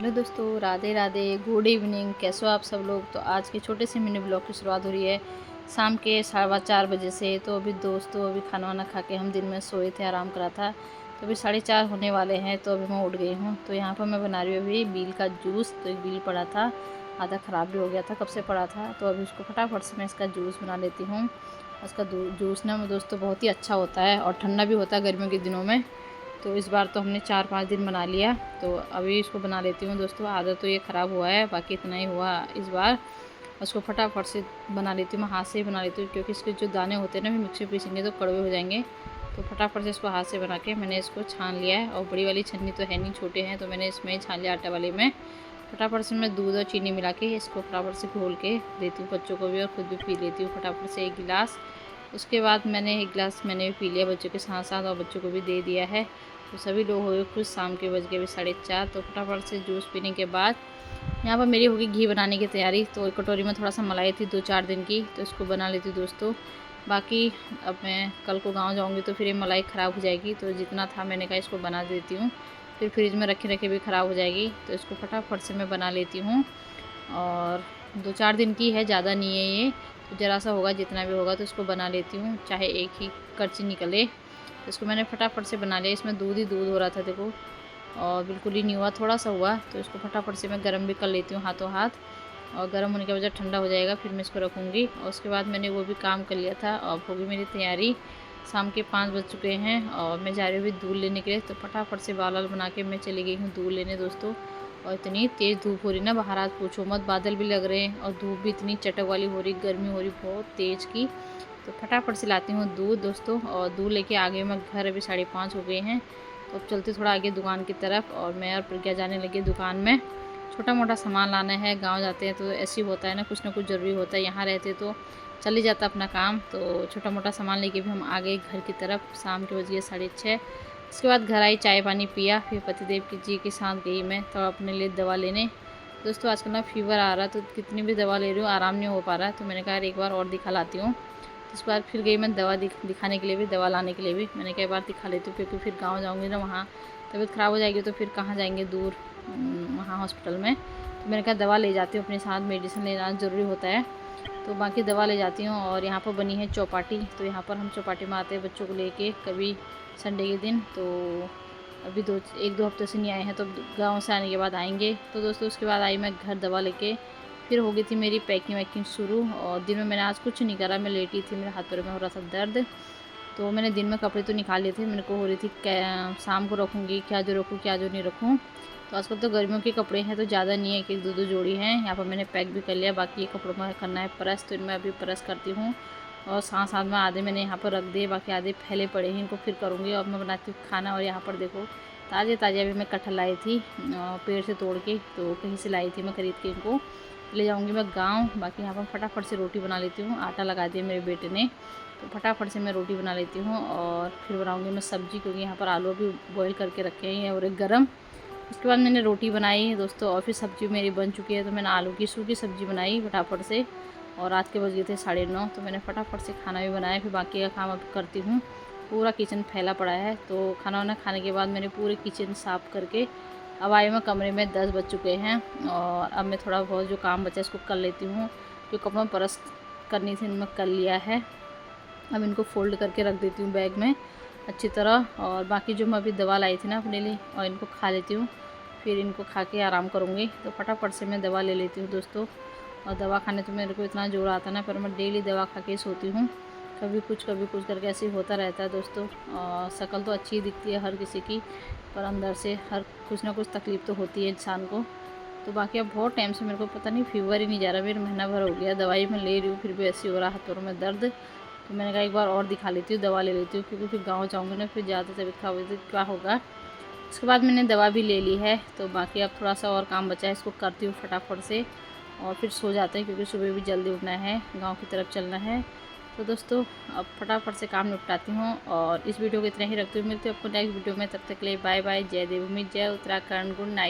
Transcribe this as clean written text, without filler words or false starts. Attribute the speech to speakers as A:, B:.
A: Hello दोस्तों, Radhe Radhe, good evening. कैसे हो आप सब लोग। तो आज के छोटे से मिनी ब्लॉग की शुरुआत हो रही है शाम के 4:15 बजे से। तो अभी दोस्तों अभी खाना वाना खा के हम दिन में सोए थे, आराम करा था। तो अभी 4:30 होने वाले हैं। तो अभी मैं उठ गई हूँ। तो यहाँ पर मैं बना रही हूँ अभी बील का जूस। तो एक बील पड़ा था, आधा ख़राब भी हो गया था, कब से पड़ा था। तो अभी उसको फटाफट से मैं इसका जूस बना लेती हूँ। उसका जूस ना दोस्तों बहुत ही अच्छा होता है और ठंडा भी होता है गर्मियों के दिनों में। तो इस बार तो हमने 4-5 दिन बना लिया। तो अभी इसको बना लेती हूँ दोस्तों। आधा तो ये ख़राब हुआ है, बाकी इतना ही हुआ इस बार। उसको फटाफट से बना लेती हूँ, मैं हाथ से ही बना लेती हूँ, क्योंकि इसके जो दाने होते हैं ना, फिर मिक्सी पीसेंगे तो कड़वे हो जाएंगे। तो फटाफट से इसको हाथ से बना के मैंने इसको छान लिया है। और बड़ी वाली छन्नी तो है नहीं, छोटे हैं, तो मैंने इसमें ही छान लिया आटा वाले में। फटाफट से मैं दूध और चीनी मिला के इसको फटाफट से घोल के देती हूँ बच्चों को भी, और खुद भी पी लेती हूँ फटाफट से 1 गिलास। उसके बाद मैंने 1 गिलास मैंने भी पी लिया बच्चों के साथ साथ, और बच्चों को भी दे दिया है। तो सभी लोग हो गए खुश। शाम के बज गए अभी 4:30। तो फटाफट से जूस पीने के बाद यहाँ पर मेरी होगी घी बनाने की तैयारी। तो एक कटोरी में थोड़ा सा मलाई थी 2-4 दिन की, तो इसको बना लेती हूँ दोस्तों। बाकी अब मैं कल को गांव जाऊँगी तो फिर ये मलाई ख़राब हो जाएगी। तो जितना था मैंने कहा इसको बना देती हूँ, फिर फ्रिज में रखे रखे भी ख़राब हो जाएगी। तो इसको फटाफट से मैं बना लेती हूँ। और 2-4 दिन की है, ज़्यादा नहीं है ये। तो ज़रा सा होगा, जितना भी होगा तो इसको बना लेती हूँ, चाहे एक ही करछी निकले। तो इसको मैंने फटाफट से बना लिया। इसमें दूध ही दूध हो रहा था देखो, और बिल्कुल ही नहीं हुआ, थोड़ा सा हुआ। तो इसको फटाफट से मैं गर्म भी कर लेती हूँ हाथों हाथ। और गर्म होने के बाद जब ठंडा हो जाएगा फिर मैं इसको रखूँगी। और उसके बाद मैंने वो भी काम कर लिया था। और होगी मेरी तैयारी। शाम के 5 बज चुके हैं और मैं जा रही हूँ अभी दूध लेने के लिए। तो फटाफट से बाल वाल बना के मैं चली गई हूँ दूध लेने दोस्तों। और इतनी तेज़ धूप हो रही ना बाहर, आज पूछो मत। बादल भी लग रहे हैं और धूप भी इतनी चटक वाली हो रही, गर्मी हो रही बहुत तेज़ की। तो फटाफट से लाती हूँ दूध दोस्तों। और दूध लेके आ गई मैं घर, अभी 5:30 हो गए हैं। तो अब चलते थोड़ा आगे दुकान की तरफ। और मैं और प्रज्ञा जाने लगे दुकान में। छोटा मोटा सामान लाना है, गांव जाते हैं तो ऐसे ही होता है ना कुछ ज़रूरी होता है। यहाँ रहते तो चल ही जाता अपना काम। तो छोटा मोटा सामान लेके भी हम आ गए घर की तरफ। शाम के बज गए 6:30। उसके बाद घर आई, चाय पानी पिया, फिर पतिदेव जी के साथ गई मैं तो अपने लिए दवा लेने। दोस्तों आजकल ना फीवर आ रहा, तो कितनी भी दवा ले रही हूँ आराम नहीं हो पा रहा है। तो मैंने कहा एक बार और दिखा लाती हूँ। उसके बाद फिर गई मैं दवा दिखाने के लिए भी, दवा लाने के लिए भी। मैंने कई बार दिखा लेती हूँ, क्योंकि फिर गांव जाऊँगी ना, वहाँ तबीयत ख़राब हो जाएगी तो फिर कहाँ जाएंगे दूर वहाँ हॉस्पिटल में। तो मैंने कहा दवा ले जाती हूँ अपने साथ, मेडिसिन लेना ज़रूरी होता है। तो बाकी दवा ले जाती हूँ। और यहाँ पर बनी है चौपाटी। तो यहाँ पर हम चौपाटी में आते हैं बच्चों को लेके कभी संडे के दिन। तो अभी 1-2 हफ्ते से नहीं आए हैं, तो गाँव से आने के बाद आएंगे। तो दोस्तों उसके बाद आई मैं घर दवा लेके। फिर हो गई थी मेरी पैकिंग वैकिंग शुरू। और दिन में मैंने आज कुछ नहीं करा, मैं लेटी थी, मेरे हाथ पैर में हो रहा था दर्द। तो मैंने दिन में कपड़े तो निकाल लिए थे, मेरे को हो रही थी शाम को रखूँगी, क्या जो रखूँ क्या जो नहीं रखूँ। तो आजकल तो गर्मियों के कपड़े हैं तो ज़्यादा नहीं है, 1-2 जोड़ी हैं। यहाँ पर मैंने पैक भी कर लिया। बाकी ये कपड़ों में करना है प्रेस, तो इनमें अभी प्रेस करती हूँ। और साथ साथ में आधे मैंने यहाँ पर रख दिए, बाकी आधे फैले पड़े हैं, इनको फिर करूँगी। और मैं बनाती हूँ खाना। और यहाँ पर देखो ताज़े ताज़े अभी मैं कटहल लाई थी पेड़ से तोड़ के, तो कहीं से लाई थी मैं ख़रीद के। इनको ले जाऊँगी मैं गाँव। बाकी यहाँ पर फटाफट से रोटी बना लेती हूँ, आटा लगा दिया मेरे बेटे ने। तो फटाफट से मैं रोटी बना लेती हूँ। और फिर बनाऊँगी मैं सब्ज़ी, क्योंकि यहाँ पर आलू भी बॉईल करके रखे हैं और एक गरम। उसके बाद मैंने रोटी बनाई दोस्तों, और फिर सब्ज़ी मेरी बन चुकी है। तो मैंने आलू की सूखी सब्ज़ी बनाई फटाफट से। और रात के बज गए थे 9:30। तो मैंने फटाफट से खाना भी बनाया, फिर बाकी का काम अब करती हूँ। पूरा किचन फैला पड़ा है। तो खाना वाना खाने के बाद मैंने पूरे किचन साफ़ करके अब आई मैं कमरे में। 10 बज चुके हैं। और अब मैं थोड़ा बहुत जो काम बचा इसको कर लेती हूँ। जो कपड़ों में प्रेस करनी थी इनमें कर लिया है। अब इनको फ़ोल्ड करके रख देती हूँ बैग में अच्छी तरह। और बाकी जो मैं अभी दवा लाई थी ना अपने लिए, और इनको खा लेती हूँ, फिर इनको खा के आराम करूँगी। तो फटाफट से मैं दवा ले लेती हूँ दोस्तों। और दवा खाने तो मेरे को इतना जोर आता ना, पर मैं डेली दवा खा के सोती हूँ। कभी कुछ करके ऐसे ही होता रहता है दोस्तों। और शक्ल तो अच्छी दिखती है हर किसी की, पर अंदर से हर कुछ ना कुछ तकलीफ़ तो होती है इंसान को। तो बाकी अब बहुत टाइम से मेरे को पता नहीं फीवर ही नहीं जा रहा, मेरा महीना भर हो गया दवाई मैं ले रही हूँ, फिर भी ऐसे हो रहा हाथ पैरों में दर्द। तो मैंने कहा एक बार और दिखा लेती हूँ, दवा ले लेती हूँ, क्योंकि फिर गाँव जाऊँगी ना, फिर ज़्यादा तबीयत खराब होती तो क्या होगा। उसके बाद मैंने दवा भी ले ली है। तो बाकी अब थोड़ा सा और काम बचा है, इसको करती हूँ फटाफट से। और फिर सो जाते हैं, क्योंकि सुबह भी जल्दी उठना है, गांव की तरफ चलना है। तो दोस्तों अब फटाफट से काम निपटाती हूँ। और इस वीडियो को इतना ही रखती हूँ। मिलती हूँ आपको नेक्स्ट वीडियो में, तब तक के लिए बाय बाय। जय देवभूमि, जय उत्तराखंड, गुड नाइट।